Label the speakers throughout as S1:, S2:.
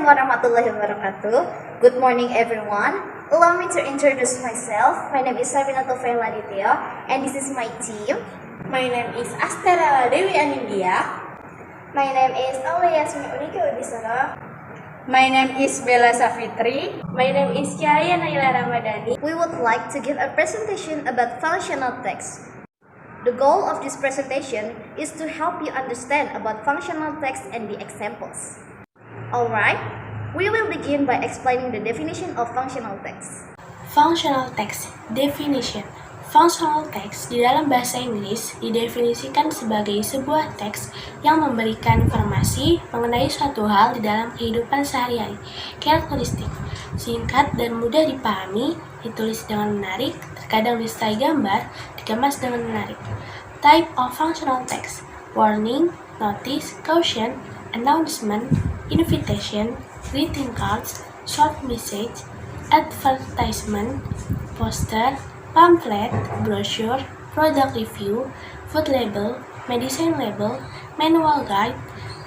S1: warahmatullahi wabarakatuh. Good morning everyone. Allow me to introduce myself. My name is Sabina Tofail Aditya and this is my team.
S2: My name is Astera Dewi Anindya.
S3: My name is Aulia Yasmin Unike Udisara.
S2: My name is Bella Safitri.
S3: My name is Yaya Naila Ramadhani.
S1: We would like to give a presentation about functional text. The goal of this presentation is to help you understand about functional text and the examples. Alright, we will begin by explaining the definition of functional text.
S4: Functional text definition. Functional text di dalam bahasa Inggris didefinisikan sebagai sebuah teks yang memberikan informasi mengenai suatu hal di dalam kehidupan sehari-hari. Karakteristik: singkat dan mudah dipahami, ditulis dengan menarik, terkadang disertai gambar, dikemas dengan menarik. Type of functional text: warning, notice, caution, announcement, invitation, greeting cards, short message, advertisement, poster, pamphlet, brochure, product review, food label, medicine label, manual guide,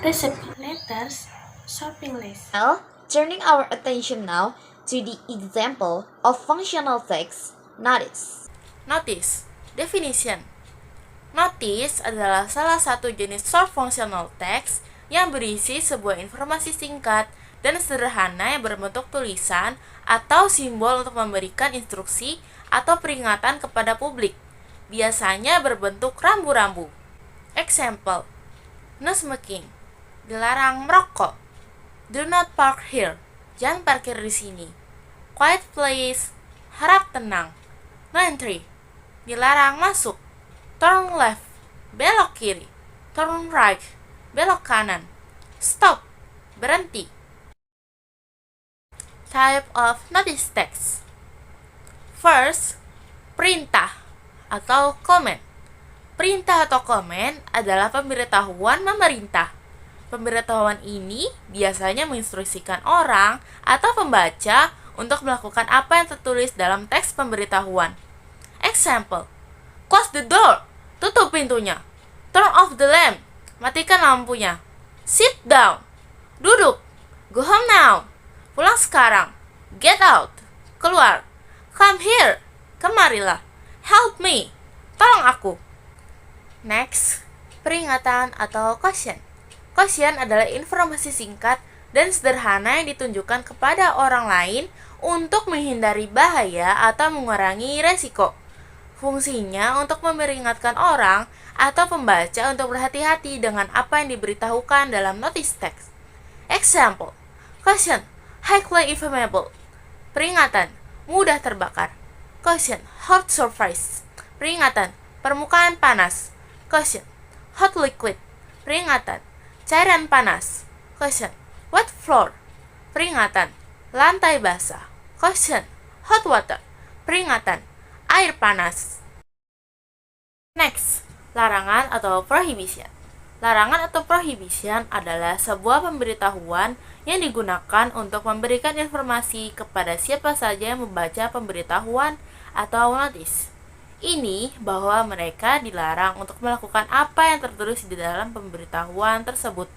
S4: recipe letters, shopping list.
S1: Well, turning our attention now to the example of functional text, notice.
S2: Notice. Definition. Notice adalah salah satu jenis short functional text yang berisi sebuah informasi singkat dan sederhana yang berbentuk tulisan atau simbol untuk memberikan instruksi atau peringatan kepada publik. Biasanya berbentuk rambu-rambu. Example: no smoking, dilarang merokok. Do not park here, jangan parkir di sini. Quiet place, harap tenang. No entry, dilarang masuk. Turn left, belok kiri. Turn right, belok kanan. Stop, berhenti. Type of notice text. First, perintah atau command. Perintah atau command adalah pemberitahuan pemerintah. Pemberitahuan ini biasanya menginstruksikan orang atau pembaca untuk melakukan apa yang tertulis dalam teks pemberitahuan. Example: close the door, tutup pintunya. Turn off the lamp, matikan lampunya. Sit down, duduk. Go home now, pulang sekarang. Get out, keluar. Come here, kemarilah. Help me, tolong aku. Next, peringatan atau caution. Caution adalah informasi singkat dan sederhana yang ditunjukkan kepada orang lain untuk menghindari bahaya atau mengurangi resiko. Fungsinya untuk memperingatkan orang atau pembaca untuk berhati-hati dengan apa yang diberitahukan dalam notice text. Example: caution, highly inflammable. Peringatan, mudah terbakar. Caution, hot surface. Peringatan, permukaan panas. Caution, hot liquid. Peringatan, cairan panas. Caution, wet floor. Peringatan, lantai basah. Caution, hot water. Peringatan, air panas. Next, larangan atau prohibition. Larangan atau prohibition adalah sebuah pemberitahuan yang digunakan untuk memberikan informasi kepada siapa saja yang membaca pemberitahuan atau notice. Ini bahwa mereka dilarang untuk melakukan apa yang tertulis di dalam pemberitahuan tersebut.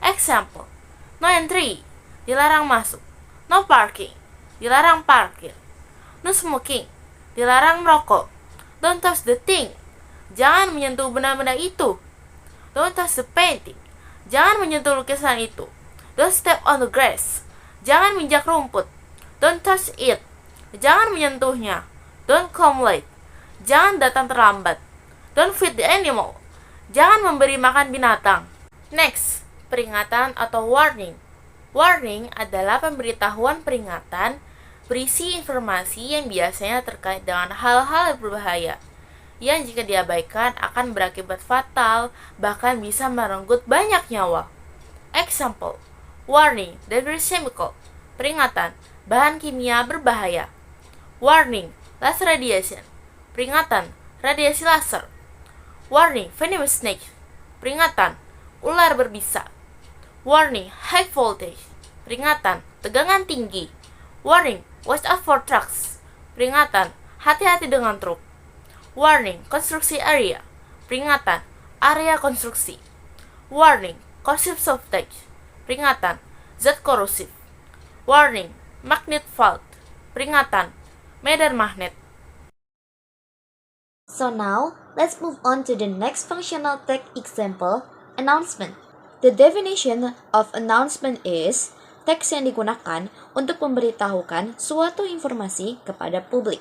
S2: Example: no entry, dilarang masuk. No parking, dilarang parkir. No smoking, dilarang merokok. Don't touch the thing, jangan menyentuh benda-benda itu. Don't touch the painting, jangan menyentuh lukisan itu. Don't step on the grass, jangan menginjak rumput. Don't touch it, jangan menyentuhnya. Don't come late, jangan datang terlambat. Don't feed the animal, jangan memberi makan binatang. Next, peringatan atau warning. Warning adalah pemberitahuan peringatan berisi informasi yang biasanya terkait dengan hal-hal yang berbahaya, yang jika diabaikan akan berakibat fatal, bahkan bisa merenggut banyak nyawa. Example: warning, dangerous chemical. Peringatan, bahan kimia berbahaya. Warning, laser radiation. Peringatan, radiasi laser. Warning, venomous snake. Peringatan, ular berbisa. Warning, high voltage. Peringatan, tegangan tinggi. Warning, watch out for trucks. Peringatan, hati-hati dengan truk. Warning, construksi area. Peringatan, area konstruksi. Warning, corrosive substage. Peringatan, zat korosif. Warning, magnet fault. Peringatan, medan magnet.
S1: So now, let's move on to the next functional text example, announcement. The definition of announcement is teks yang digunakan untuk memberitahukan suatu informasi kepada publik.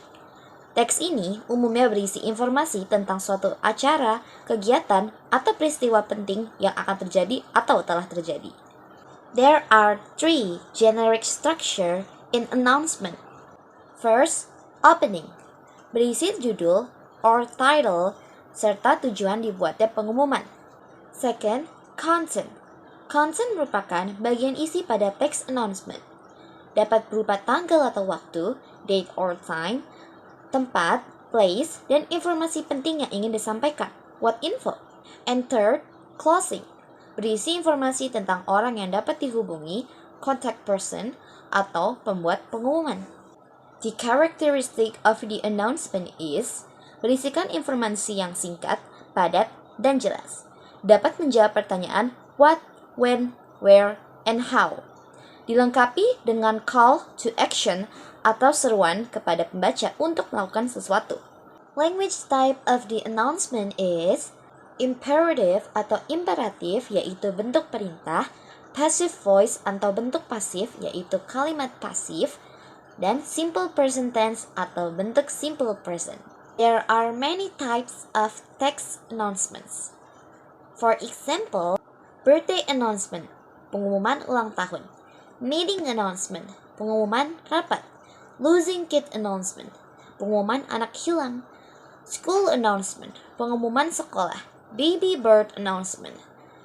S1: Teks ini umumnya berisi informasi tentang suatu acara, kegiatan, atau peristiwa penting yang akan terjadi atau telah terjadi. There are 3 generic structure in announcement. First, opening. Berisi judul or title serta tujuan dibuatnya pengumuman. Second, content. Content merupakan bagian isi pada teks announcement. Dapat berupa tanggal atau waktu, date or time, tempat, place, dan informasi penting yang ingin disampaikan, what info. And third, closing. Berisi informasi tentang orang yang dapat dihubungi, contact person, atau pembuat pengumuman. The characteristic of the announcement is berisikan informasi yang singkat, padat, dan jelas. Dapat menjawab pertanyaan what, when, where, and how. Dilengkapi dengan call to action atau seruan kepada pembaca untuk melakukan sesuatu. Language type of the announcement is imperative atau imperatif yaitu bentuk perintah, passive voice atau bentuk pasif yaitu kalimat pasif, dan simple present tense atau bentuk simple present. There are many types of text announcements. For example, birthday announcement, pengumuman ulang tahun. Meeting announcement, pengumuman rapat. Losing kid announcement, pengumuman anak hilang. School announcement, pengumuman sekolah. Baby birth announcement,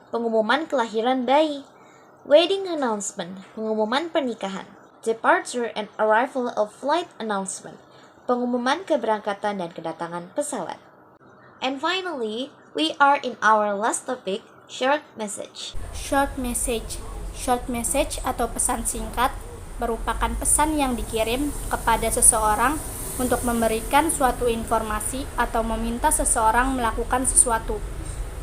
S1: pengumuman kelahiran bayi. Wedding announcement, pengumuman pernikahan. Departure and arrival of flight announcement, pengumuman keberangkatan dan kedatangan pesawat. And finally, we are in our last topic, short message.
S4: Short message. Short message atau pesan singkat merupakan pesan yang dikirim kepada seseorang untuk memberikan suatu informasi atau meminta seseorang melakukan sesuatu.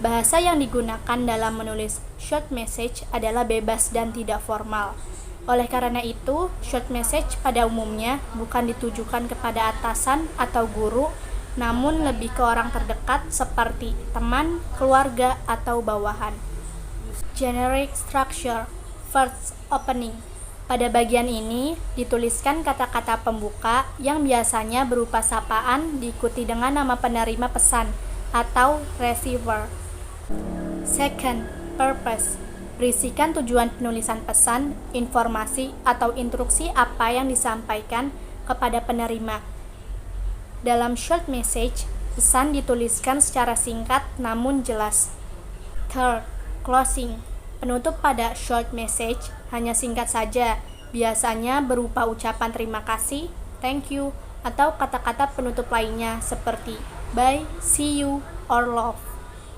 S4: Bahasa yang digunakan dalam menulis short message adalah bebas dan tidak formal. Oleh karena itu, short message pada umumnya bukan ditujukan kepada atasan atau guru, namun lebih ke orang terdekat seperti teman, keluarga, atau bawahan. Generic structure. First, opening. Pada bagian ini dituliskan kata-kata pembuka yang biasanya berupa sapaan diikuti dengan nama penerima pesan atau receiver. Second, purpose. Berisikan tujuan penulisan pesan, informasi, atau instruksi apa yang disampaikan kepada penerima. Dalam short message, pesan dituliskan secara singkat namun jelas. Third, closing. Penutup pada short message hanya singkat saja, biasanya berupa ucapan terima kasih, thank you, atau kata-kata penutup lainnya seperti bye, see you, or love.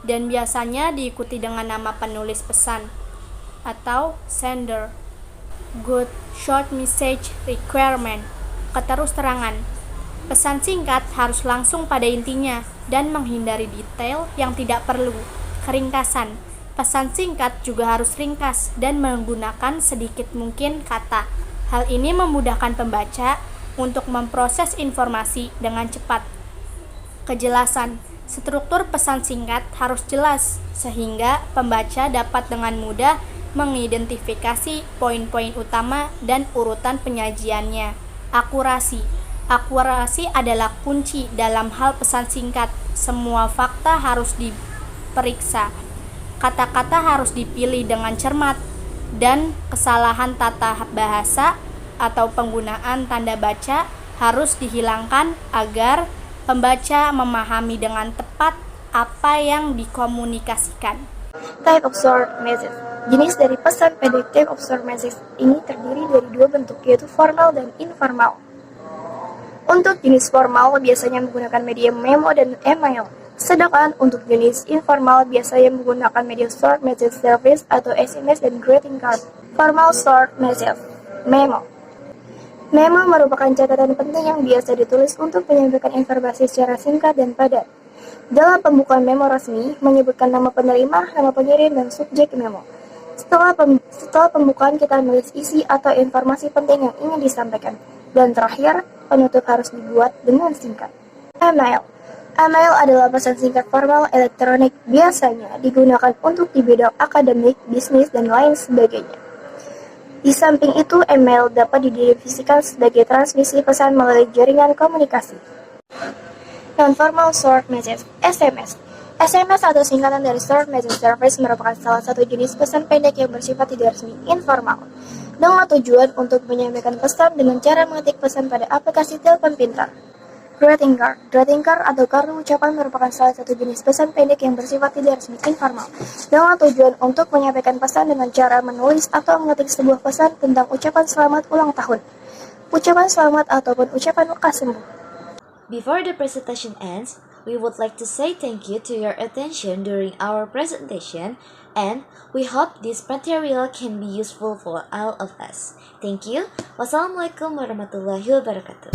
S4: Dan biasanya diikuti dengan nama penulis pesan atau sender. Good short message requirement. Keterusterangan. Pesan singkat harus langsung pada intinya dan menghindari detail yang tidak perlu. Keringkasan. Pesan singkat juga harus ringkas dan menggunakan sedikit mungkin kata. Hal ini memudahkan pembaca untuk memproses informasi dengan cepat. Kejelasan. Struktur pesan singkat harus jelas sehingga pembaca dapat dengan mudah mengidentifikasi poin-poin utama dan urutan penyajiannya. Akurasi. Akurasi adalah kunci dalam hal pesan singkat. Semua fakta harus diperiksa. Kata-kata harus dipilih dengan cermat dan kesalahan tata bahasa atau penggunaan tanda baca harus dihilangkan agar pembaca memahami dengan tepat apa yang dikomunikasikan.
S3: Type of short message. Jenis dari pesan pendek type of short message ini terdiri dari dua bentuk, yaitu formal dan informal. Untuk jenis formal biasanya menggunakan media memo dan email, sedangkan untuk jenis informal biasanya menggunakan media short message service atau SMS dan greeting card. Formal short message. Memo. Memo merupakan catatan penting yang biasa ditulis untuk menyampaikan informasi secara singkat dan padat. Dalam pembukaan memo resmi, menyebutkan nama penerima, nama pengirim, dan subjek memo. Setelah pembukaan kita menulis isi atau informasi penting yang ingin disampaikan. Dan terakhir, penutup harus dibuat dengan singkat. Email. Email adalah pesan singkat formal elektronik, biasanya digunakan untuk di bidang akademik, bisnis, dan lain sebagainya. Di samping itu, email dapat didefinisikan sebagai transmisi pesan melalui jaringan komunikasi. Non-formal short message, SMS. SMS atau singkatan dari Short Message Service merupakan salah satu jenis pesan pendek yang bersifat tidak resmi, informal, dengan tujuan untuk menyampaikan pesan dengan cara mengetik pesan pada aplikasi telepon pintar. Greeting card. Greeting card atau kartu ucapan merupakan salah satu jenis pesan pendek yang bersifat tidak resmi, informal, dengan tujuan untuk menyampaikan pesan dengan cara menulis atau mengetik sebuah pesan tentang ucapan selamat ulang tahun, ucapan selamat ataupun ucapan lekas sembuh.
S1: Before the presentation ends, we would like to say thank you to your attention during our presentation, and we hope this material can be useful for all of us. Thank you. Wassalamualaikum warahmatullahi wabarakatuh.